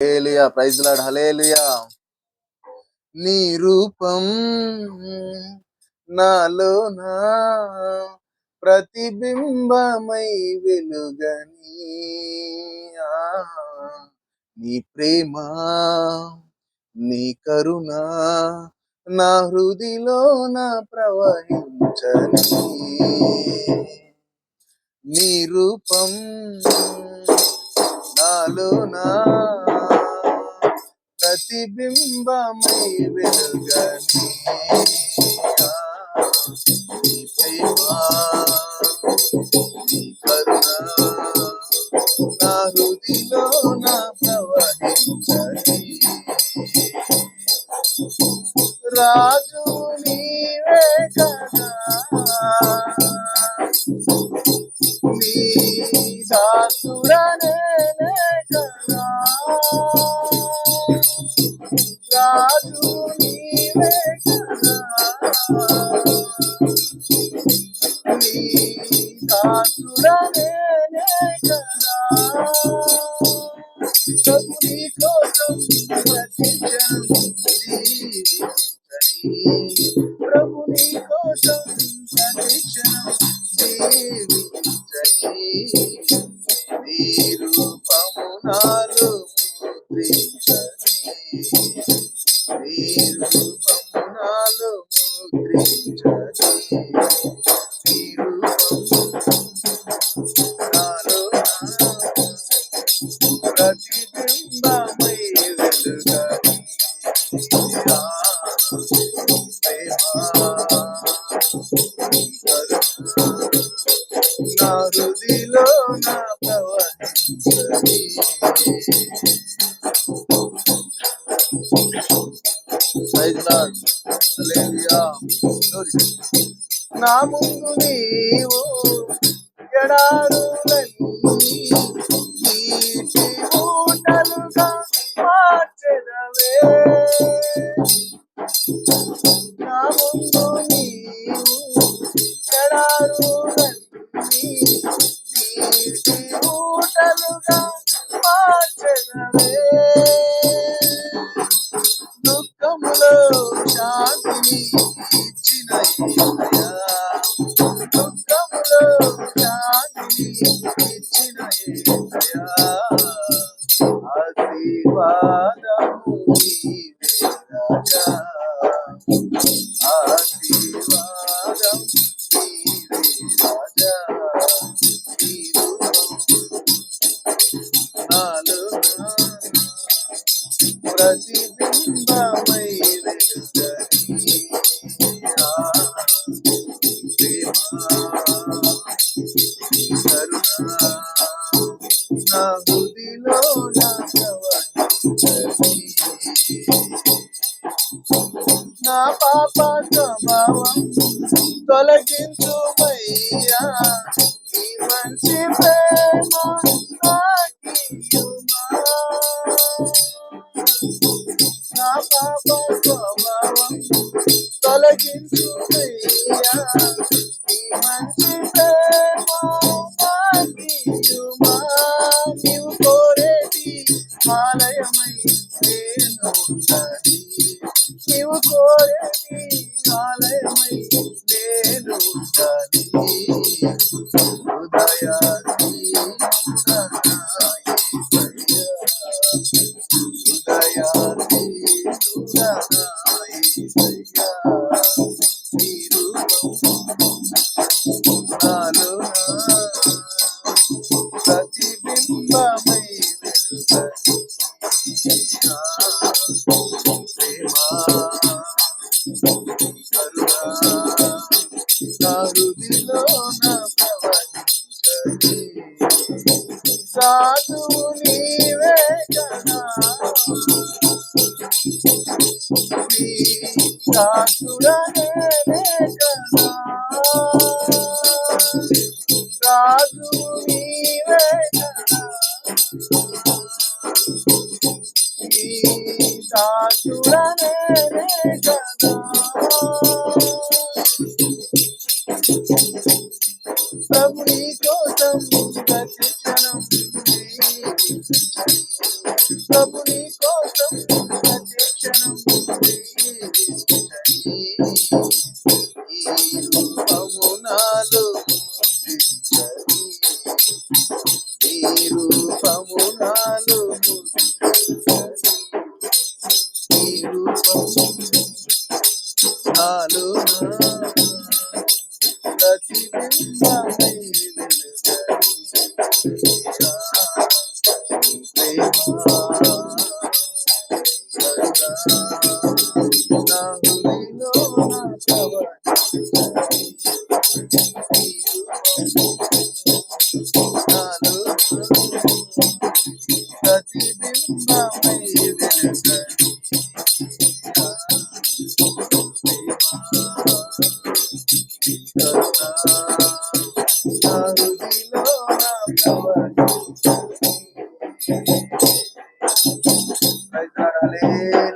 హల్లెలూయా, praise lord, హల్లెలూయా. నీ రూపం నాలోన ప్రతిబింబమై వెలుగని, ఆ, నీ ప్రేమ నీ కరుణ నా హృదిలోన ప్రవహించని, నీ రూపం నాలోనా ప్రతిబింబమై వెలుగని, నీ ప్రేమ నీ కరుణ నా హృదిలోన ప్రవహించని, రాజు నీవే కదా, నీ దాసుడనే కదా, రాజు నీవే కదా, నీ దాసుడనే కదా, ప్రభు నీ కోసం ప్రతిక్షణం జీవించని, ప్రభు నీ కోసం ప్రతిక్షణం జీవించని, నీ రూపము నాలో ముద్రించని, నీ రూపము నాలో ముద్రించని, నీ రూపము నాలో ప్రతిబింబమై వెలుగని, ఆ, ప్రేమ నీ కరుణ నా హృదిలో నా ప్రవహించని, ప్రైజ్ లార్డ్, హల్లెలూయా, గ్లోరీ. నా ముందు నీవు ఎడారులన్నీ నీటి ఊటలుగా మార్చెదవే, నా ముందు నీవు ఎడారులన్నీ నీటి ఊటలుగా మార్చెదవే, దుఃఖములో శాంతిని ఇచ్చిన యేసయ్యా, దుఃఖములో శాంతిని ఇచ్చిన యేసయ్యా, ఆశీర్వాదము నీవే రాజా, ఆశీర్వాదం నీవే రాజా, నీ రూపం నాలోన ప్రతిబింబమై వెలుగని, ఆ, ప్రేమ నీ కరుణ నా హృదిలోన ప్రవహించని, నా పాప స్వభావం తొలగించుమయ్యా, నీ మంచి ప్రేమ నాకియ్యుమా, నా పాప స్వభావం తొలగించుమయ్యా, నీ మంచి ప్రేమ నాకియ్యుమా, నీవు కోరేటి ఆలయమై నేను ఉండాలి, నీవు కోరేటి ఆలయమై నేను ఉండాలి, హృదయాన్ని హృదయాన్ని యేసయ్యా, నీ రూపం నాలోన ప్రతిబింబమై వెలుగని, ఆ, ప్రేమ కరుణ నా హృదిలోన ప్రవహించని, సాధువు నీవే కదా, నీ దాసుడనే కదా, రాజు నీవే కదా, నీ దాసుడనే కదా, ప్రభు నీ కోసం ప్రతిక్షణం జీవించని, ప్రభు నీ కోసం ప్రతి క్షణం జీవించని ఈ రూపము నాలో ముద్రించని ఈ రూపము నాలో ముద్రించని ఈ రూపము నాలో ప్రతిబింబమై వెలుగని